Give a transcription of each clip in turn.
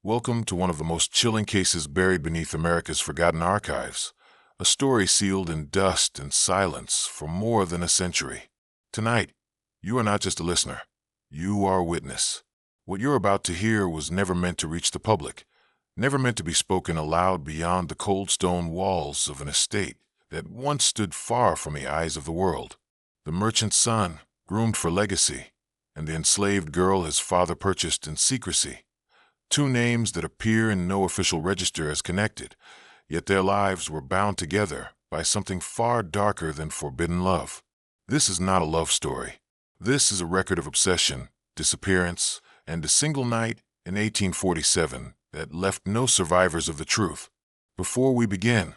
Welcome to one of the most chilling cases buried beneath America's forgotten archives, a story sealed in dust and silence for more than a century. Tonight, you are not just a listener, you are a witness. What you're about to hear was never meant to reach the public, never meant to be spoken aloud beyond the cold stone walls of an estate that once stood far from the eyes of the world. The merchant's son, groomed for legacy, and the enslaved girl his father purchased in secrecy. Two names that appear in no official register as connected, yet their lives were bound together by something far darker than forbidden love. This is not a love story. This is a record of obsession, disappearance, and a single night in 1847 that left no survivors of the truth. Before we begin,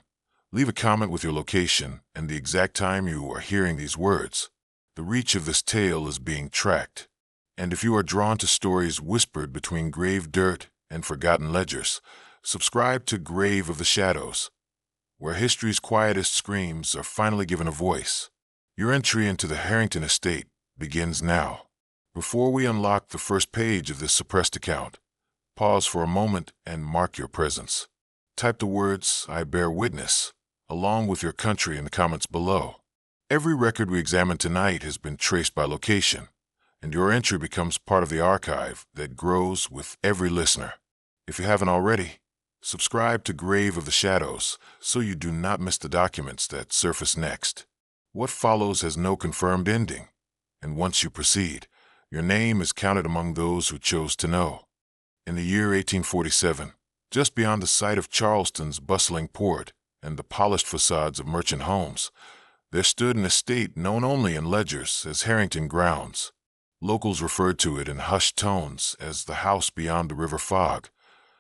leave a comment with your location and the exact time you are hearing these words. The reach of this tale is being tracked. And if you are drawn to stories whispered between grave dirt and forgotten ledgers, subscribe to Grave of the Shadows, where history's quietest screams are finally given a voice. Your entry into the Harrington Estate begins now. Before we unlock the first page of this suppressed account, pause for a moment and mark your presence. Type the words, "I bear witness," along with your country in the comments below. Every record we examine tonight has been traced by location, and your entry becomes part of the archive that grows with every listener. If you haven't already, subscribe to Grave of the Shadows so you do not miss the documents that surface next. What follows has no confirmed ending, and once you proceed, your name is counted among those who chose to know. In the year 1847, just beyond the site of Charleston's bustling port and the polished facades of merchant homes, there stood an estate known only in ledgers as Harrington Grounds. Locals referred to it in hushed tones as the house beyond the river fog,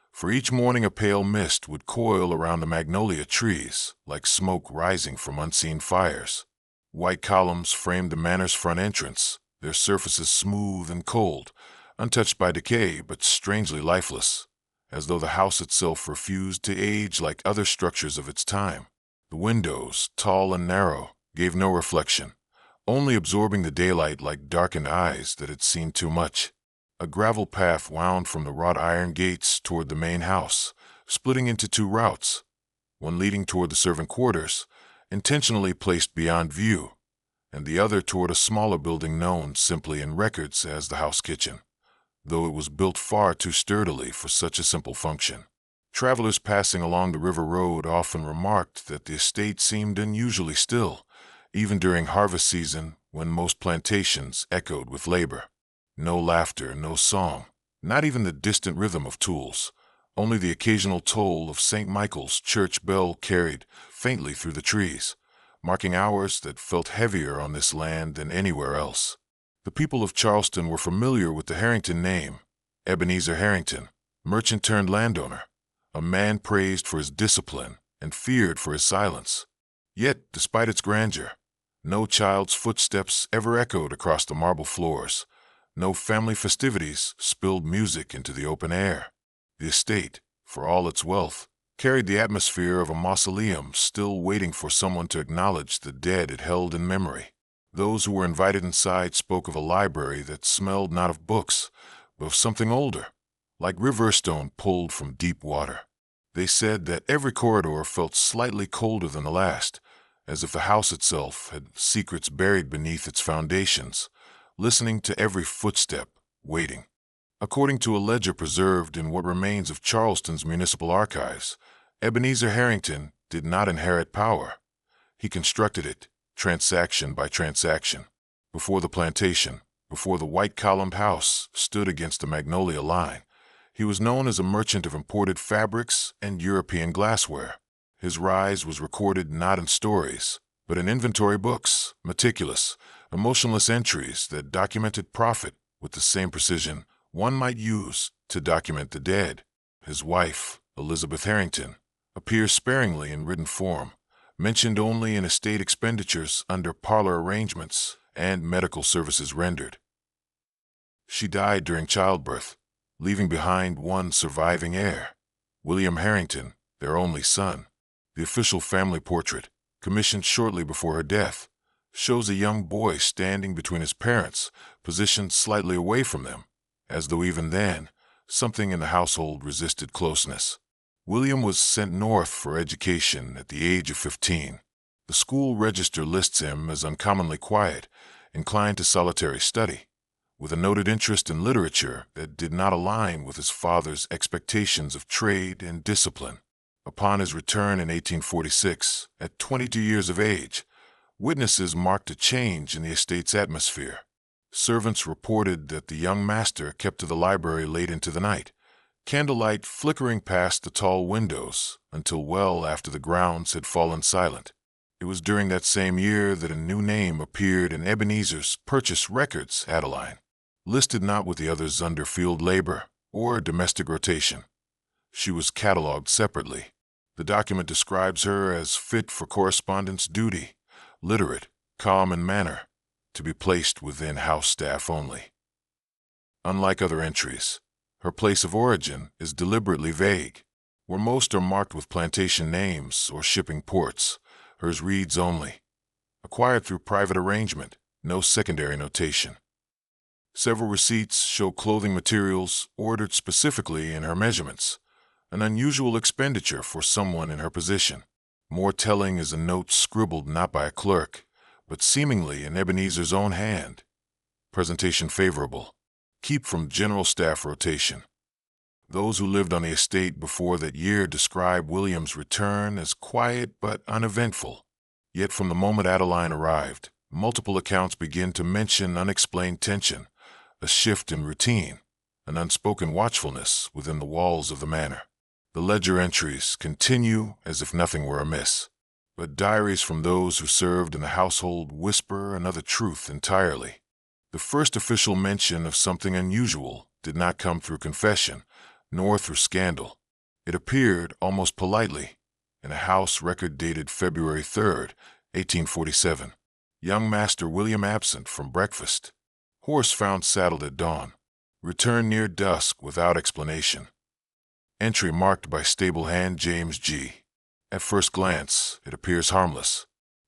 for each morning a pale mist would coil around the magnolia trees like smoke rising from unseen fires. White columns framed the manor's front entrance, their surfaces smooth and cold, untouched by decay but strangely lifeless, as though the house itself refused to age like other structures of its time. The windows, tall and narrow, gave no reflection, only absorbing the daylight like darkened eyes that had seen too much. A gravel path wound from the wrought iron gates toward the main house, splitting into two routes, one leading toward the servant quarters, intentionally placed beyond view, and the other toward a smaller building known simply in records as the house kitchen, though it was built far too sturdily for such a simple function. Travelers passing along the river road often remarked that the estate seemed unusually still, even during harvest season when most plantations echoed with labor. No laughter, no song, not even the distant rhythm of tools, only the occasional toll of St. Michael's church bell carried faintly through the trees, marking hours that felt heavier on this land than anywhere else. The people of Charleston were familiar with the Harrington name, Ebenezer Harrington, merchant turned landowner, a man praised for his discipline and feared for his silence. Yet, despite its grandeur, no child's footsteps ever echoed across the marble floors. No family festivities spilled music into the open air. The estate, for all its wealth, carried the atmosphere of a mausoleum still waiting for someone to acknowledge the dead it held in memory. Those who were invited inside spoke of a library that smelled not of books, but of something older, like river stone pulled from deep water. They said that every corridor felt slightly colder than the last, as if the house itself had secrets buried beneath its foundations, listening to every footstep, waiting. According to a ledger preserved in what remains of Charleston's municipal archives, Ebenezer Harrington did not inherit power. He constructed it, transaction by transaction. Before the plantation, before the white-columned house stood against the magnolia line, he was known as a merchant of imported fabrics and European glassware. His rise was recorded not in stories, but in inventory books, meticulous, emotionless entries that documented profit with the same precision one might use to document the dead. His wife, Elizabeth Harrington, appears sparingly in written form, mentioned only in estate expenditures under parlor arrangements and medical services rendered. She died during childbirth, leaving behind one surviving heir, William Harrington, their only son. The official family portrait, commissioned shortly before her death, shows a young boy standing between his parents, positioned slightly away from them, as though even then Something in the household resisted closeness. William was sent north for education at the age of 15. The school register lists him as uncommonly quiet, inclined to solitary study, with a noted interest in literature that did not align with his father's expectations of trade and discipline. Upon his return in 1846, at 22 years of age, witnesses marked a change in the estate's atmosphere. Servants reported that the young master kept to the library late into the night, candlelight flickering past the tall windows until well after the grounds had fallen silent. It was during that same year that a new name appeared in Ebenezer's purchase records, Adeline, listed not with the others under field labor or domestic rotation. She was catalogued separately. The document describes her as fit for correspondence duty, literate, calm in manner, to be placed within house staff only. Unlike other entries, her place of origin is deliberately vague. Where most are marked with plantation names or shipping ports, hers reads only, acquired through private arrangement, no secondary notation. Several receipts show clothing materials ordered specifically in her measurements, an unusual expenditure for someone in her position. More telling is a note scribbled not by a clerk, but seemingly in Ebenezer's own hand. Presentation favorable. Keep from general staff rotation. Those who lived on the estate before that year describe William's return as quiet but uneventful. Yet from the moment Adeline arrived, multiple accounts begin to mention unexplained tension, a shift in routine, an unspoken watchfulness within the walls of the manor. The ledger entries continue as if nothing were amiss, but diaries from those who served in the household whisper another truth entirely. The first official mention of something unusual did not come through confession, nor through scandal. It appeared almost politely in a house record dated February 3rd, 1847. Young Master William absent from breakfast. Horse found saddled at dawn. Return near dusk without explanation. Entry marked by stable hand James G. At first glance, it appears harmless.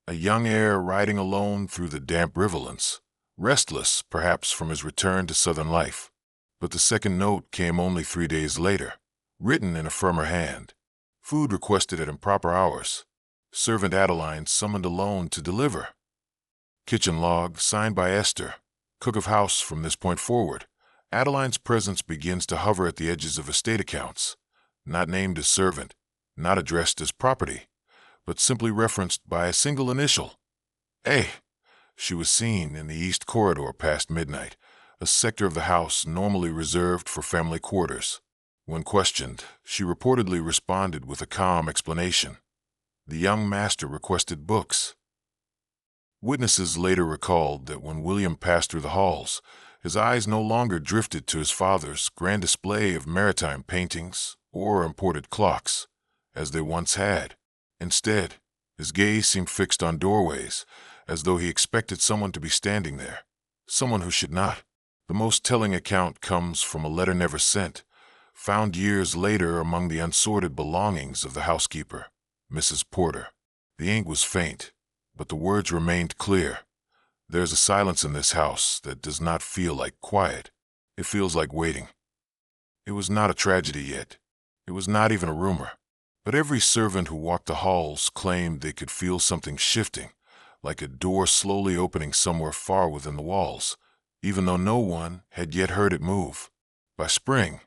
A young heir riding alone through the damp riverlands, restless perhaps from his return to southern life. But the second note came only 3 days later, written in a firmer hand. Food requested at improper hours. Servant Adeline summoned alone to deliver. Kitchen log signed by Esther, cook of house from this point forward. Adeline's presence begins to hover at the edges of estate accounts, not named as servant, not addressed as property, but simply referenced by a single initial, A. She was seen in the east corridor past midnight, a sector of the house normally reserved for family quarters. When questioned, she reportedly responded with a calm explanation. The young master requested books. Witnesses later recalled that when William passed through the halls, his eyes no longer drifted to his father's grand display of maritime paintings or imported clocks, as they once had. Instead, his gaze seemed fixed on doorways, as though he expected someone to be standing there, someone who should not. The most telling account comes from a letter never sent, found years later among the unsorted belongings of the housekeeper, Mrs. Porter. The ink was faint, but the words remained clear. There's a silence in this house that does not feel like quiet. It feels like waiting. It was not a tragedy yet. It was not even a rumor. But every servant who walked the halls claimed they could feel something shifting, like a door slowly opening somewhere far within the walls, even though no one had yet heard it move. By spring,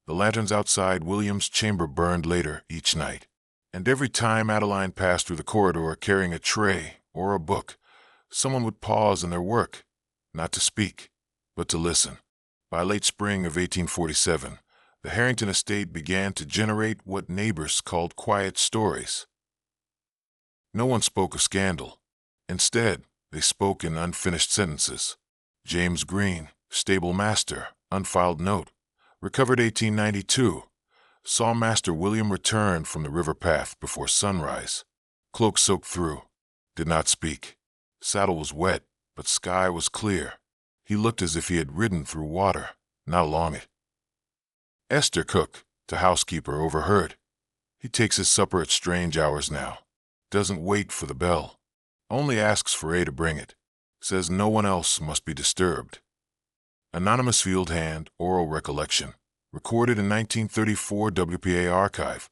the lanterns outside William's chamber burned later each night, and every time Adeline passed through the corridor carrying a tray or a book, someone would pause in their work, not to speak, but to listen. By late spring of 1847, the Harrington Estate began to generate what neighbors called quiet stories. No one spoke of scandal. Instead, they spoke in unfinished sentences. James Green, stable master, unfiled note, recovered 1892, saw Master William return from the river path before sunrise. Cloak soaked through, did not speak. Saddle was wet, but sky was clear. He looked as if he had ridden through water, not along it. Esther cook, to housekeeper, overheard. He takes his supper at strange hours now. Doesn't wait for the bell. Only asks for A to bring it. Says no one else must be disturbed. Anonymous field hand, oral recollection. recorded in 1934 WPA archive.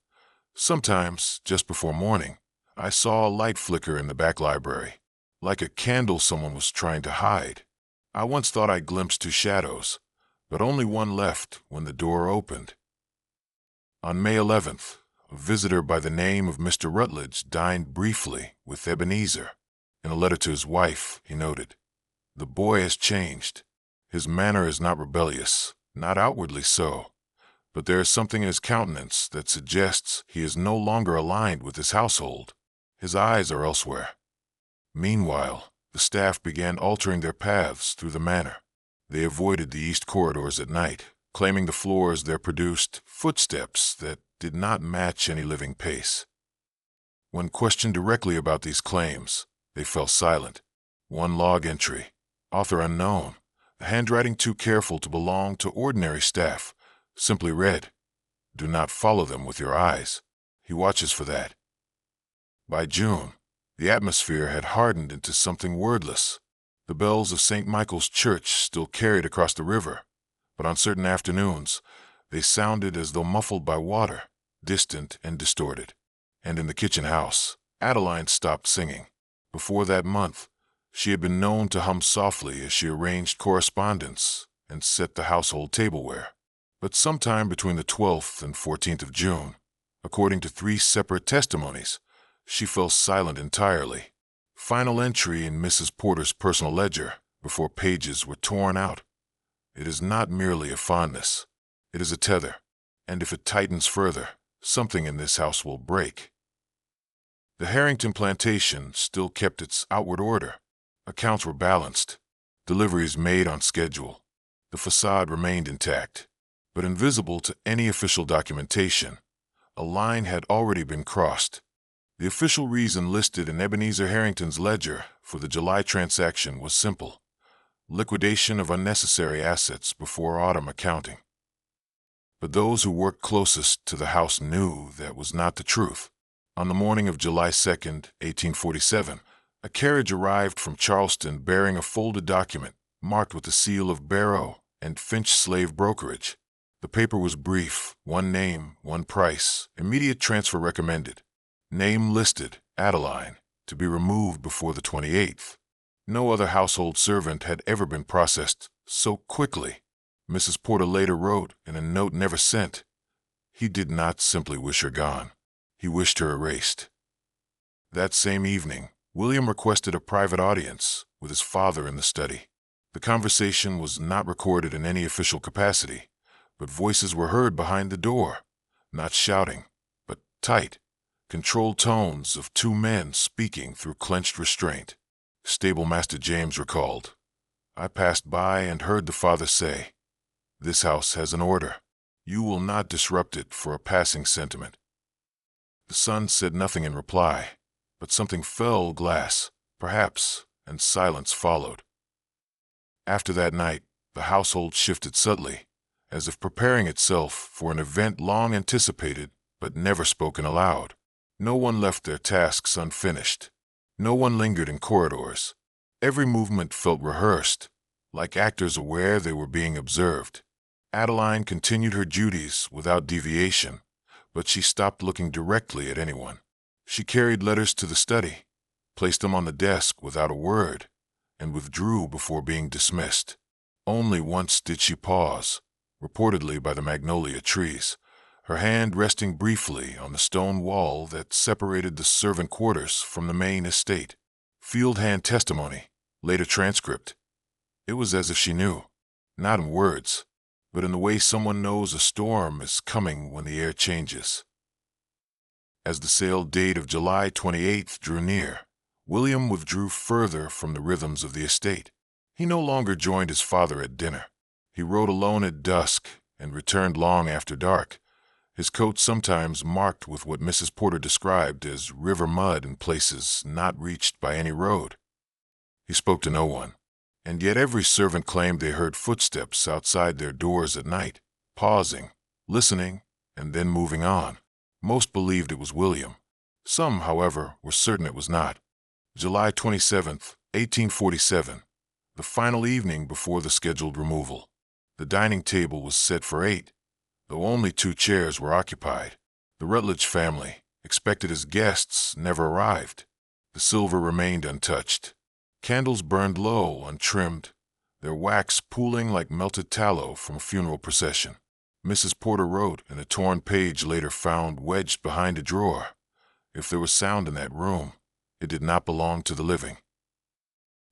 Sometimes, just before morning, I saw a light flicker in the back library, like a candle someone was trying to hide. I once thought I glimpsed two shadows, but only one left when the door opened. On May 11th, a visitor by the name of Mr. Rutledge dined briefly with Ebenezer. In a letter to his wife, he noted, "The boy has changed. His manner is not rebellious, not outwardly so, but there is something in his countenance that suggests he is no longer aligned with his household. His eyes are elsewhere." Meanwhile, the staff began altering their paths through the manor. They avoided the east corridors at night, claiming the floors there produced footsteps that did not match any living pace. When questioned directly about these claims, they fell silent. One log entry, author unknown, the handwriting too careful to belong to ordinary staff, simply read, "Do not follow them with your eyes. He watches for that." By June, the atmosphere had hardened into something wordless. The bells of St. Michael's Church still carried across the river, but on certain afternoons, they sounded as though muffled by water, distant and distorted. And in the kitchen house, Adeline stopped singing. Before that month, she had been known to hum softly as she arranged correspondence and set the household tableware. But sometime between the 12th and 14th of June, according to 3 separate testimonies, she fell silent entirely. Final entry in Mrs. Porter's personal ledger before pages were torn out. It is not merely a fondness. It is a tether, and if it tightens further, something in this house will break. The Harrington Plantation still kept its outward order. Accounts were balanced, deliveries made on schedule. The facade remained intact, but invisible to any official documentation. A line had already been crossed. The official reason listed in Ebenezer Harrington's ledger for the July transaction was simple: liquidation of unnecessary assets before autumn accounting. But those who worked closest to the house knew that was not the truth. On the morning of July 2nd, 1847, a carriage arrived from Charleston bearing a folded document marked with the seal of Barrow and Finch Slave Brokerage. The paper was brief: one name, one price, immediate transfer recommended. Name listed, Adeline, to be removed before the 28th. No other household servant had ever been processed so quickly. Mrs. Porter later wrote in a note never sent, "He did not simply wish her gone. He wished her erased." That same evening, William requested a private audience with his father in the study. The conversation was not recorded in any official capacity, but voices were heard behind the door, not shouting, but tight, controlled tones of 2 men speaking through clenched restraint. Stable Master James recalled, "I passed by and heard the father say, 'This house has an order. You will not disrupt it for a passing sentiment.'" The son said nothing in reply, but something fell glass, perhaps, and silence followed. After that night, the household shifted subtly, as if preparing itself for an event long anticipated but never spoken aloud. No one left their tasks unfinished. No one lingered in corridors. Every movement felt rehearsed, like actors aware they were being observed. Adeline continued her duties without deviation, but she stopped looking directly at anyone. She carried letters to the study, placed them on the desk without a word, and withdrew before being dismissed. Only once did she pause, reportedly by the magnolia trees, her hand resting briefly on the stone wall that separated the servant quarters from the main estate. Field hand testimony, later transcript. It was as if she knew, not in words, but in the way someone knows a storm is coming when the air changes. As the sale date of July 28th drew near, William withdrew further from the rhythms of the estate. He no longer joined his father at dinner. He rode alone at dusk and returned long after dark, his coat sometimes marked with what Mrs. Porter described as river mud in places not reached by any road. He spoke to no one, and yet every servant claimed they heard footsteps outside their doors at night, pausing, listening, and then moving on. Most believed it was William. Some, however, were certain it was not. July 27th, 1847, the final evening before the scheduled removal. The dining table was set for 8, though only 2 chairs were occupied. The Rutledge family, expected as guests, never arrived. The silver remained untouched. Candles burned low, untrimmed, their wax pooling like melted tallow from a funeral procession. Mrs. Porter wrote in a torn page later found wedged behind a drawer. If there was sound in that room, it did not belong to the living.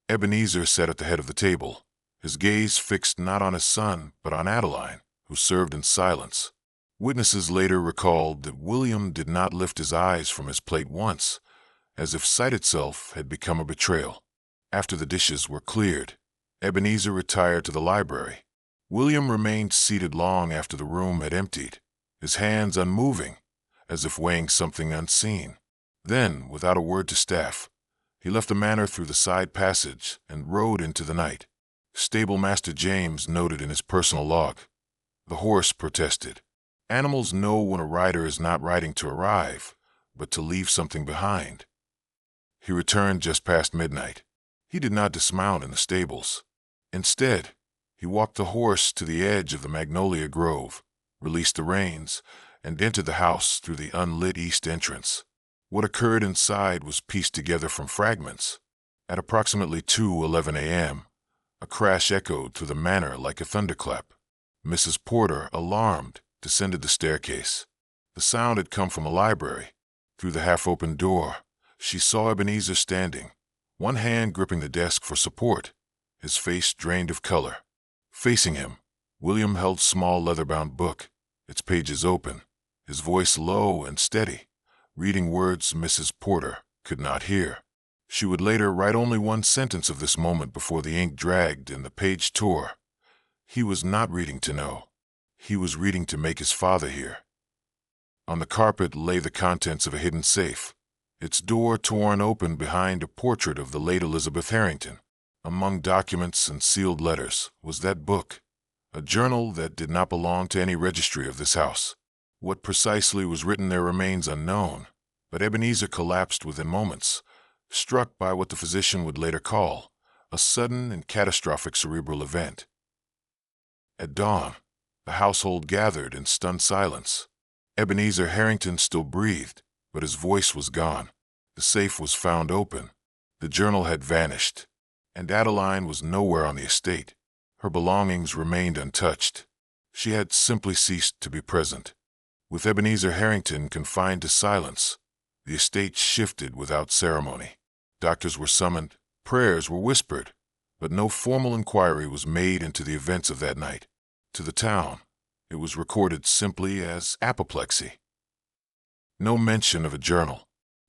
Ebenezer sat at the head of the table, his gaze fixed not on his son, but on Adeline, who served in silence. Witnesses later recalled that William did not lift his eyes from his plate once, as if sight itself had become a betrayal. After the dishes were cleared, Ebenezer retired to the library. William remained seated long after the room had emptied, his hands unmoving, as if weighing something unseen. Then, without a word to staff, he left the manor through the side passage and rode into the night. Stable Master James noted in his personal log. The horse protested. Animals know when a rider is not riding to arrive, but to leave something behind. He returned just past midnight. He did not dismount in the stables. Instead, he walked the horse to the edge of the magnolia grove, released the reins, and entered the house through the unlit east entrance. What occurred inside was pieced together from fragments. At approximately 2:11 a.m., a crash echoed through the manor like a thunderclap. Mrs. Porter, alarmed, descended the staircase. The sound had come from the library. Through the half-open door, she saw Ebenezer standing, one hand gripping the desk for support, his face drained of color. Facing him, William held a small leather-bound book, its pages open, his voice low and steady, reading words Mrs. Porter could not hear. She would later write only one sentence of this moment before the ink dragged and the page tore. He was not reading to know. He was reading to make his father hear. On the carpet lay the contents of a hidden safe, its door torn open behind a portrait of the late Elizabeth Harrington. Among documents and sealed letters was that book, a journal that did not belong to any registry of this house. What precisely was written there remains unknown, but Ebenezer collapsed within moments, struck by what the physician would later call a sudden and catastrophic cerebral event. At dawn, the household gathered in stunned silence. Ebenezer Harrington still breathed, but his voice was gone. The safe was found open. The journal had vanished, and Adeline was nowhere on the estate. Her belongings remained untouched. She had simply ceased to be present. With Ebenezer Harrington confined to silence, the estate shifted without ceremony. Doctors were summoned, prayers were whispered, but no formal inquiry was made into the events of that night. To the town, it was recorded simply as apoplexy. No mention of a journal,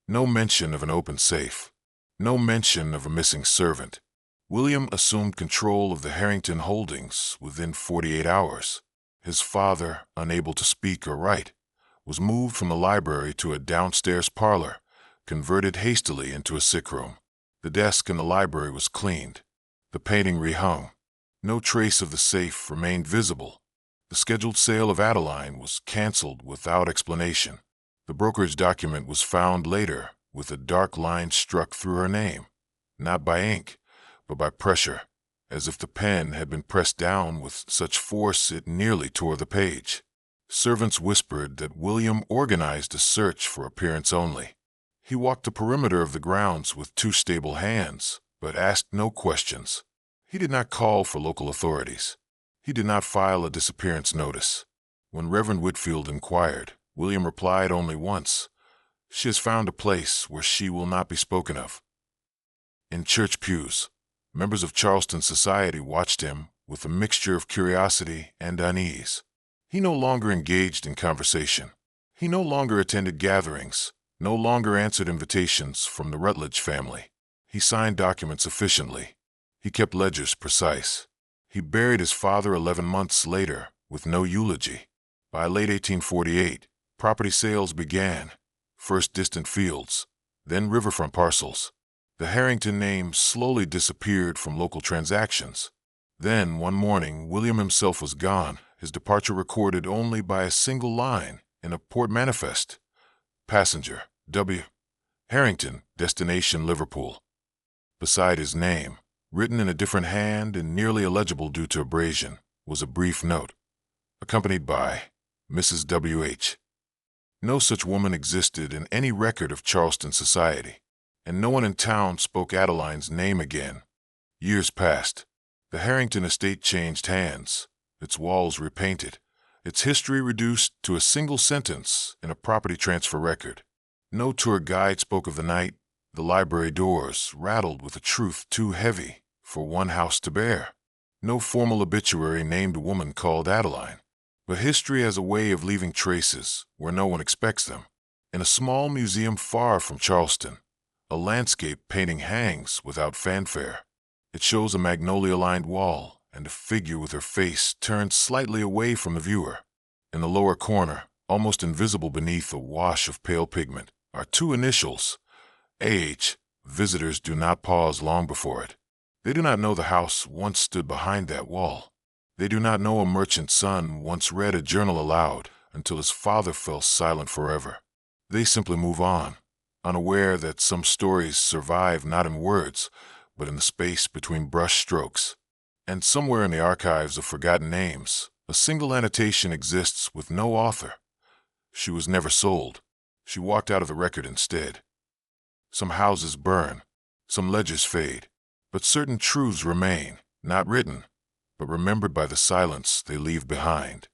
no mention of an open safe, no mention of a missing servant. William assumed control of the Harrington holdings within 48 hours. His father, unable to speak or write, was moved from the library to a downstairs parlor, converted hastily into a sick room. The desk in the library was cleaned, the painting rehung. No trace of the safe remained visible. The scheduled sale of Adeline was canceled without explanation. The brokerage document was found later with a dark line struck through her name, not by ink, but by pressure, as if the pen had been pressed down with such force it nearly tore the page. Servants whispered that William organized a search for appearance only. He walked the perimeter of the grounds with 2 stable hands, but asked no questions. He did not call for local authorities. He did not file a disappearance notice. When Reverend Whitfield inquired, William replied only once, "She has found a place where she will not be spoken of." In church pews, members of Charleston society watched him with a mixture of curiosity and unease. He no longer engaged in conversation. He no longer attended gatherings, no longer answered invitations from the Rutledge family. He signed documents efficiently. He kept ledgers precise. He buried his father 11 months later with no eulogy. By late 1848, property sales began, first distant fields, then riverfront parcels. The Harrington name slowly disappeared from local transactions. Then, one morning, William himself was gone, his departure recorded only by a single line in a port manifest. Passenger, W. Harrington, destination Liverpool. Beside his name, written in a different hand and nearly illegible due to abrasion, was a brief note, accompanied by Mrs. W.H. No such woman existed in any record of Charleston society, and no one in town spoke Adeline's name again. Years passed. The Harrington Estate changed hands, its walls repainted, its history reduced to a single sentence in a property transfer record. No tour guide spoke of the night. The library doors rattled with a truth too heavy for one house to bear. No formal obituary named a woman called Adeline, but history has a way of leaving traces where no one expects them. In a small museum far from Charleston, a landscape painting hangs without fanfare. It shows a magnolia-lined wall and a figure with her face turned slightly away from the viewer. In the lower corner, almost invisible beneath a wash of pale pigment, are two initials, A.H. Visitors do not pause long before it. They do not know the house once stood behind that wall. They do not know a merchant's son once read a journal aloud until his father fell silent forever. They simply move on, unaware that some stories survive not in words, but in the space between brush strokes. And somewhere in the archives of forgotten names, a single annotation exists with no author. She was never sold. She walked out of the record instead. Some houses burn, some ledgers fade, but certain truths remain, not written, but remembered by the silence they leave behind.